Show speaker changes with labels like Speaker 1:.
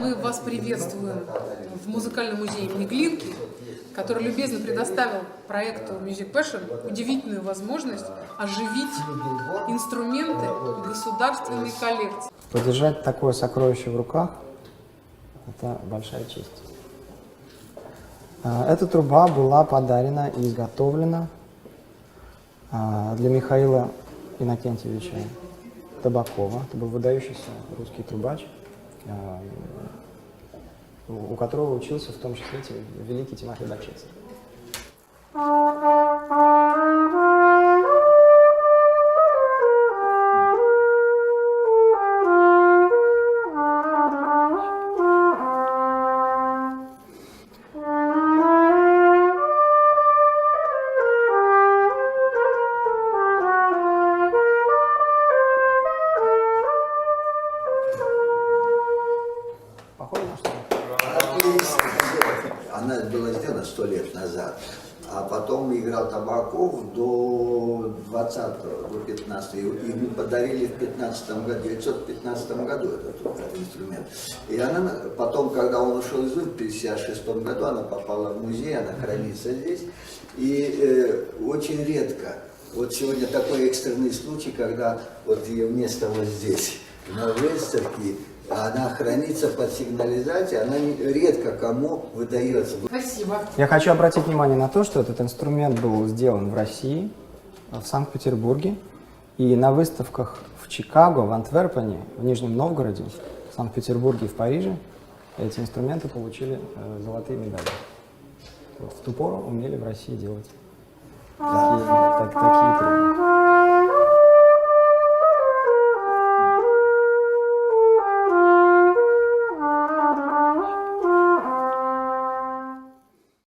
Speaker 1: Мы вас приветствуем в музыкальном музее имени Глинки, который любезно предоставил проекту Music Passion удивительную возможность оживить инструменты государственной коллекции.
Speaker 2: Подержать такое сокровище в руках – это большая честь. Эта труба была подарена и изготовлена для Михаила Иннокентьевича Табакова. Это был выдающийся русский трубач, у которого учился в том числе великий Тимофей Бачевский. Похоже на что?
Speaker 3: Она была сделана 100 лет назад, а потом играл Табаков до 20-го, до 15-го. И ему подарили в 1915 году этот инструмент. И она потом, когда он ушел из жизни, в 1956 году, она попала в музей, она хранится здесь. И очень редко, вот сегодня такой экстренный случай, когда вот ее место вот здесь, на выставке, она хранится под сигнализацией, она редко кому выдается.
Speaker 1: Спасибо.
Speaker 2: Я хочу обратить внимание на то, что этот инструмент был сделан в России, в Санкт-Петербурге, и на выставках в Чикаго, в Антверпене, в Нижнем Новгороде, в Санкт-Петербурге и в Париже эти инструменты получили золотые медали. Вот в ту пору умели в России делать такие трубы.